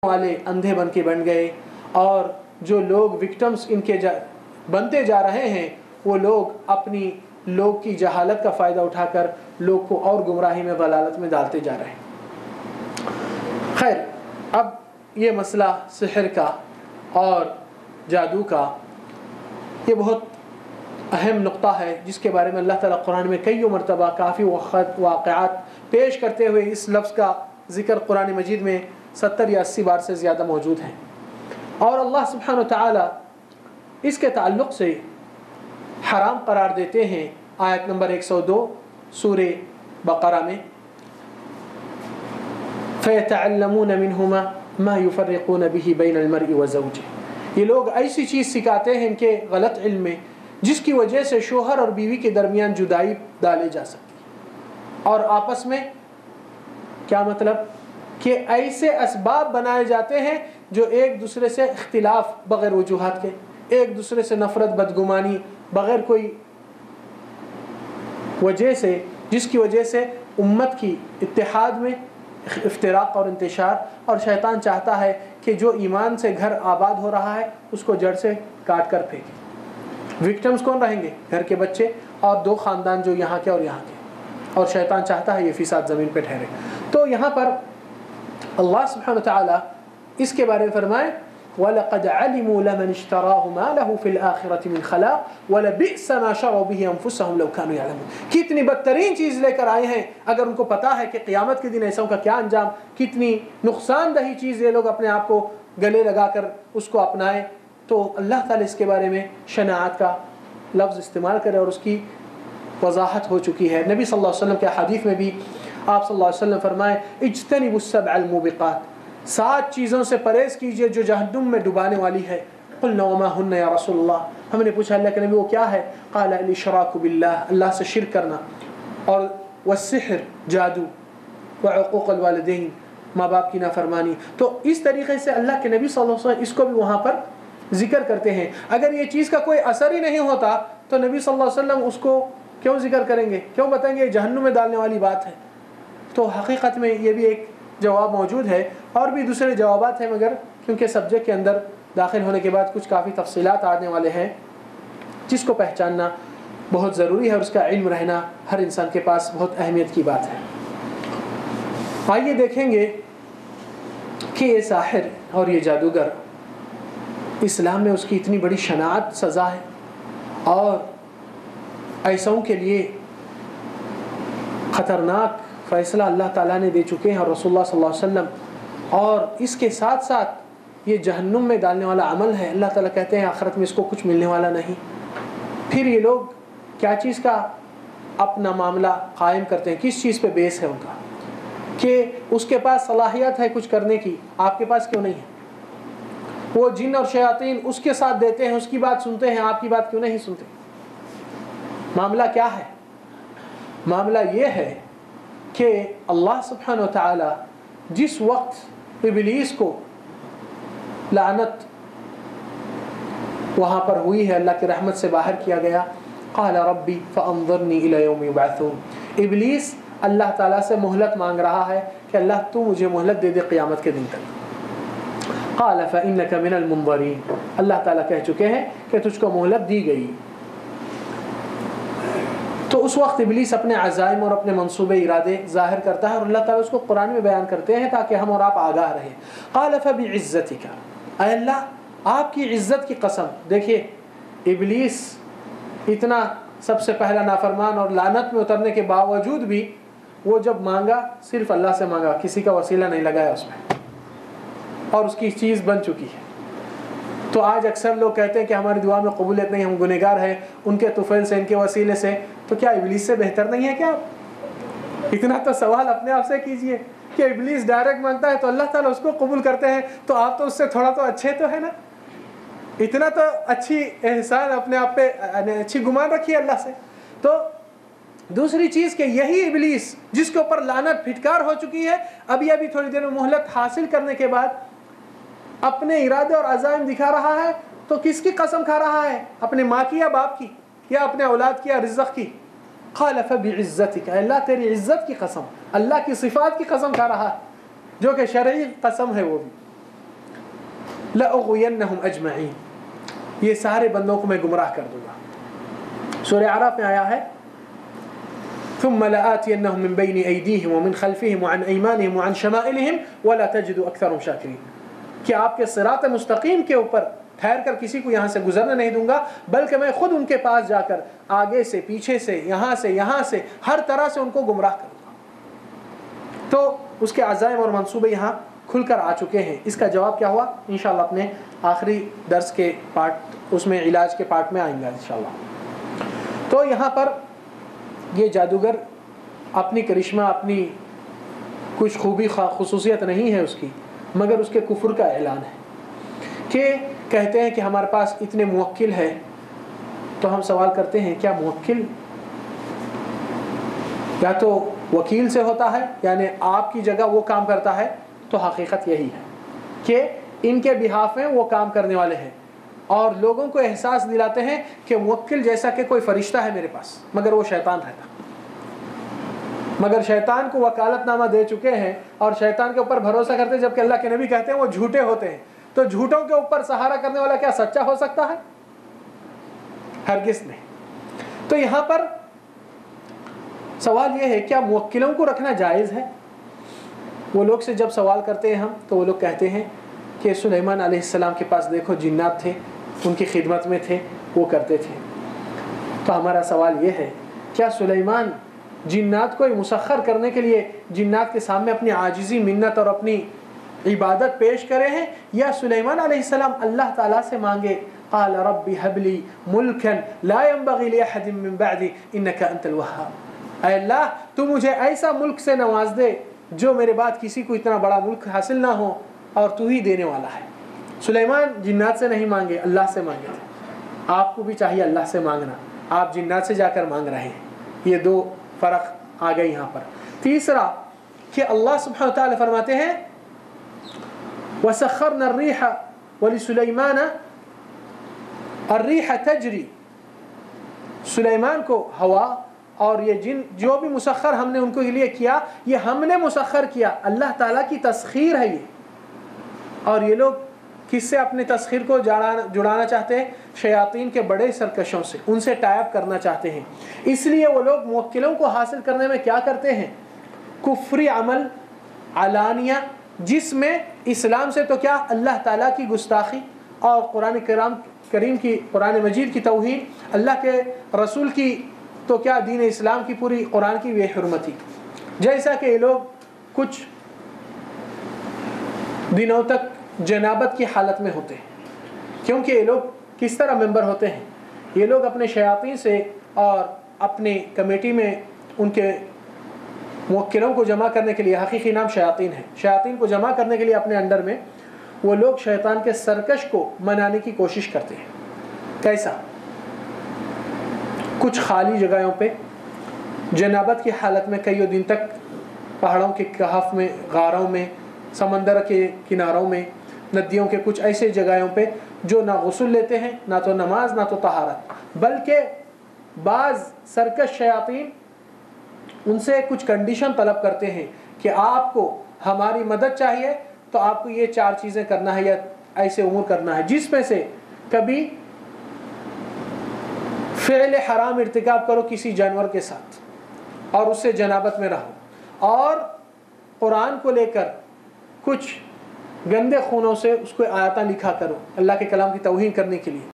والے اندھے بن کے بن گئے، اور جو لوگ وکٹمز ان کے بنتے جا رہے ہیں وہ لوگ اپنی لوگ کی جہالت کا فائدہ اٹھا کر لوگ کو اور گمراہی میں ضلالت میں ڈالتے جا رہے ہیں۔ خیر، اب یہ مسئلہ سحر کا اور جادو کا یہ بہت اہم نقطہ ہے، جس کے بارے میں اللہ تعالیٰ قرآن میں کئی مرتبہ کافی واقعات پیش کرتے ہوئے اس لفظ کا ذکر قرآن مجید میں 70 یا 80 بار سے زیادہ موجود ہیں۔ اور اللہ سبحانہ وتعالی اس کے تعلق سے حرام قرار دیتے ہیں آیت نمبر 102 سورہ بقرہ میں، فَيَتَعَلَّمُونَ مِنْهُمَا مَا يُفَرِّقُونَ بِهِ بَيْنَ الْمَرْءِ وَزَوْجِهِ۔ یہ لوگ ایسی چیز سکھاتے ہیں ان کے غلط علم میں جس کی وجہ سے شوہر اور بیوی کے درمیان جدائی ڈالے جا سکتی، اور آپس میں کیا مطلب کہ ایسے اسباب بنائے جاتے ہیں جو ایک دوسرے سے اختلاف بغیر وجوہات کے، ایک دوسرے سے نفرت بدگمانی بغیر کوئی وجہ سے، جس کی وجہ سے امت کی اتحاد میں افتراق اور انتشار، اور شیطان چاہتا ہے کہ جو ایمان سے گھر آباد ہو رہا ہے اس کو جڑ سے کاٹ کر پھینکے۔ وکٹمز کون رہیں گے؟ گھر کے بچے اور دو خاندان جو یہاں کے اور یہاں کے، اور شیطان چاہتا ہے یہ فساد زمین پہ ٹھہرے۔ تو یہاں پر اللہ سبحانہ وتعالی اس کے بارے میں فرمائے وَلَقَدْ عَلِمُوا لَمَنِ اشْتَرَاهُ مَا لَهُ فِي الْآخِرَةِ مِنْ خَلَاقٍ وَلَبِئْسَ مَا شَرَوْا بِهِ أَنفُسَهُمْ لَوْ كَانُوا يَعْلَمُونَ۔ کتنی بدترین چیز لے کر آئے ہیں، اگر ان کو پتا ہے کہ قیامت کے دن ایسوں کا کیا انجام، کتنی نقصان دہی چیز یہ لوگ اپنے آپ کو گلے لگا کر اس کو اپنائے، تو اللہ تعالی اس کے بارے میں شناعت کا لفظ استعمال کرے اور اس کی وضاحت ہو چکی ہے۔ نبی صلی اللہ علیہ وسلم کے حدیث میں بھی آپ صلی اللہ علیہ وسلم فرمائے اجتنبوا السبع الموبقات، 7 چیزوں سے پرہیز کیجئے جو جہنم میں ڈبانے والی ہے۔ قلنا وما ہن یا رسول اللہ، ہم نے پوچھا اللہ کے نبی وہ کیا ہے؟ قال الاشراک باللہ، اللہ سے شرک کرنا، اور والسحر جادو، وعقوق الوالدین، ماں باپ کی نافرمانی۔ تو اس طریقے سے اللہ کے نبی صلی اللہ علیہ وسلم اس کو بھی وہاں پر ذکر کرتے ہیں۔ اگر یہ چیز کا کوئی اثر ہی نہیں ہوتا تو نبی صلی اللہ علیہ وسلم اس کو کیوں ذکر کریں گے، کیوں بتائیں گے یہ جہنم میں ڈالنے والی بات ہے؟ تو حقیقت میں یہ بھی ایک جواب موجود ہے، اور بھی دوسرے جوابات ہیں، مگر کیونکہ سبجیکٹ کے اندر داخل ہونے کے بعد کچھ کافی تفصیلات آنے والے ہیں جس کو پہچاننا بہت ضروری ہے، اور اس کا علم رہنا ہر انسان کے پاس بہت اہمیت کی بات ہے۔ آئیے دیکھیں گے کہ یہ ساحر اور یہ جادوگر اسلام میں اس کی اتنی بڑی شناعت سزا ہے، اور ایسوں کے لیے خطرناک فیصلہ اللہ تعالیٰ نے دے چکے ہیں اور رسول اللہ صلی اللہ علیہ وسلم، اور اس کے ساتھ ساتھ یہ جہنم میں ڈالنے والا عمل ہے۔ اللہ تعالیٰ کہتے ہیں آخرت میں اس کو کچھ ملنے والا نہیں۔ پھر یہ لوگ کیا چیز کا اپنا معاملہ قائم کرتے ہیں، کس چیز پہ بیس ہے ان کا، کہ اس کے پاس صلاحیت ہے کچھ کرنے کی، آپ کے پاس کیوں نہیں ہے؟ وہ جن اور شیاطین اس کے ساتھ دیتے ہیں، اس کی بات سنتے ہیں، آپ کی بات کیوں نہیں سنتے؟ معاملہ کیا ہے؟ معاملہ یہ ہے کہ اللہ سبحانہ وتعالی جس وقت ابلیس کو لعنت وہاں پر ہوئی ہے، اللہ کی رحمت سے باہر کیا گیا، قال ربی فانظرنی الی یوم یبعثون، ابلیس اللہ تعالیٰ سے مہلت مانگ رہا ہے کہ اللہ تو مجھے مہلت دے دے قیامت کے دن تک۔ قال فانک من المنظرین، اللہ تعالیٰ کہہ چکے ہیں کہ تجھ کو مہلت دی گئی۔ تو اس وقت ابلیس اپنے عزائم اور اپنے منصوبے ارادے ظاہر کرتا ہے، اور اللہ تعالیٰ اس کو قرآن میں بیان کرتے ہیں تاکہ ہم اور آپ آگاہ رہیں۔ قال فبعزتک، اے اللہ آپ کی عزت کی قسم۔ دیکھیے ابلیس اتنا سب سے پہلا نافرمان اور لعنت میں اترنے کے باوجود بھی وہ جب مانگا صرف اللہ سے مانگا، کسی کا وسیلہ نہیں لگایا اس میں، اور اس کی چیز بن چکی ہے۔ تو آج اکثر لوگ کہتے ہیں کہ ہماری دعا میں قبولیت نہیں، ہم گنہگار ہیں، ان کے طفیل سے، ان کے وسیلے سے، تو کیا ابلیس سے بہتر نہیں ہے کیا؟ اتنا تو سوال اپنے آپ سے کیجئے کہ ابلیس ڈائریکٹ مانگتا ہے تو اللہ تعالیٰ اس کو قبول کرتے ہیں، تو آپ تو اس سے تھوڑا تو اچھے تو ہے نا؟ اتنا تو اچھی احسان اپنے آپ پہ، اچھی گمان رکھیے اللہ سے۔ تو دوسری چیز کہ یہی ابلیس جس کے اوپر لعنت پھٹکار ہو چکی ہے، ابھی تھوڑی دیر میں مہلت حاصل کرنے کے بعد اپنے ارادے اور عزائم دکھا رہا ہے، تو کس کی قسم کھا رہا ہے؟ اپنے ماں کی یا باپ کی یا اپنے اولاد کی یا رزق کی؟ قال فبعزتک، اللہ تیری عزت کی قسم، اللہ کی صفات کی قسم کھا رہا ہے، جو کہ شرعی قسم ہے وہ بھی۔ لأغوینہم اجمعین، یہ سارے بندوں کو میں گمراہ کر دوں گا۔ سورہ اعراف میں آیا ہے ثم لآتینہم من بین ایدیہم ومن خلفہم وعن ایمانہم وعن شمائلہم ولا تجد اکثرہم شاکرین، کہ آپ کے صراط مستقیم کے اوپر ٹھہر کر کسی کو یہاں سے گزرنے نہیں دوں گا، بلکہ میں خود ان کے پاس جا کر آگے سے پیچھے سے یہاں سے ہر طرح سے ان کو گمراہ کروں گا۔ تو اس کے عزائم اور منصوبے یہاں کھل کر آ چکے ہیں۔ اس کا جواب کیا ہوا انشاءاللہ اپنے آخری درس کے پارٹ، اس میں علاج کے پارٹ میں آئیں گا انشاءاللہ۔ تو یہاں پر یہ جادوگر اپنی کرشمہ، اپنی کچھ خوبی خصوصیت نہیں ہے اس کی، مگر اس کے کفر کا اعلان ہے کہ کہتے ہیں کہ ہمارے پاس اتنے موکل ہے۔ تو ہم سوال کرتے ہیں کیا موکل یا تو وکیل سے ہوتا ہے، یعنی آپ کی جگہ وہ کام کرتا ہے؟ تو حقیقت یہی ہے کہ ان کے بہاف میں وہ کام کرنے والے ہیں اور لوگوں کو احساس دلاتے ہیں کہ موکل جیسا کہ کوئی فرشتہ ہے میرے پاس، مگر وہ شیطان رہتا، مگر شیطان کو وکالت نامہ دے چکے ہیں اور شیطان کے اوپر بھروسہ کرتے ہیں، جبکہ اللہ کے نبی کہتے ہیں وہ جھوٹے ہوتے ہیں۔ تو جھوٹوں کے اوپر سہارا کرنے والا کیا سچا ہو سکتا ہے؟ ہرگز نہیں۔ تو یہاں پر سوال یہ ہے کیا موکلوں کو رکھنا جائز ہے؟ وہ لوگ سے جب سوال کرتے ہیں ہم تو وہ لوگ کہتے ہیں کہ سلیمان علیہ السلام کے پاس دیکھو جنات تھے، ان کی خدمت میں تھے، وہ کرتے تھے۔ تو ہمارا سوال یہ ہے کیا سلیمان جنات کو مسخر کرنے کے لیے جنات کے سامنے اپنی عاجزی، منت اور اپنی عبادت پیش کرے ہیں، یا سلیمان علیہ السلام اللہ تعالیٰ سے مانگے قال رب هب لي ملكا لا ينبغي لأحد من بعدي انك انت الوهاب، اے اللہ تو مجھے ایسا ملک سے نواز دے جو میرے بعد کسی کو اتنا بڑا ملک حاصل نہ ہو اور تو ہی دینے والا ہے۔ سلیمان جنات سے نہیں مانگے، اللہ سے مانگے تھے۔ آپ کو بھی چاہیے اللہ سے مانگنا، آپ جنات سے جا کر مانگ رہے ہیں۔ یہ دو فرق آ گئے یہاں پر۔ تیسرا کہ اللہ سبحانہ وتعالی فرماتے ہیں وَسَخَّرْنَا الرِّيحَ وَلِسُلَيْمَانَ الرِّيحَ تَجْرِي، سلیمان کو ہوا اور یہ جن جو بھی مسخر ہم نے ان کے لیے کیا، یہ ہم نے مسخر کیا، اللہ تعالیٰ کی تسخیر ہے یہ۔ اور یہ لوگ کس سے اپنے تسخیر کو جڑانا چاہتے ہیں؟ شیاطین کے بڑے سرکشوں سے، ان سے ٹائی اپ کرنا چاہتے ہیں۔ اس لیے وہ لوگ موکلوں کو حاصل کرنے میں کیا کرتے ہیں؟ کفری عمل علانیہ، جس میں اسلام سے تو کیا اللہ تعالیٰ کی گستاخی اور قرآن کریم کی، قرآن مجید کی توہین، اللہ کے رسول کی تو کیا دین اسلام کی پوری قرآن کی بے حرمتی۔ جیسا کہ یہ لوگ کچھ دنوں تک جنابت کی حالت میں ہوتے ہیں، کیونکہ یہ لوگ کس طرح ممبر ہوتے ہیں؟ یہ لوگ اپنے شیاطین سے اور اپنی کمیٹی میں ان کے موکلوں کو جمع کرنے کے لیے، حقیقی نام شیاطین ہے، شیاطین کو جمع کرنے کے لیے اپنے انڈر میں وہ لوگ شیطان کے سرکش کو منانے کی کوشش کرتے ہیں۔ کیسا؟ کچھ خالی جگہوں پہ جنابت کی حالت میں کئی دن تک پہاڑوں کے کہف میں، غاروں میں، سمندر کے کناروں میں، ندیوں کے کچھ ایسے جگہوں پہ جو نہ غسل لیتے ہیں، نہ تو نماز، نہ تو طہارت، بلکہ بعض سرکش شیاطین ان سے کچھ کنڈیشن طلب کرتے ہیں کہ آپ کو ہماری مدد چاہیے تو آپ کو یہ 4 چیزیں کرنا ہے یا ایسے امور کرنا ہے، جس میں سے کبھی فعل حرام ارتکاب کرو کسی جانور کے ساتھ اور اس سے جنابت میں رہو، اور قرآن کو لے کر کچھ گندے خونوں سے اس کو آیاتیں لکھا کرو اللہ کے کلام کی توہین کرنے کے لیے۔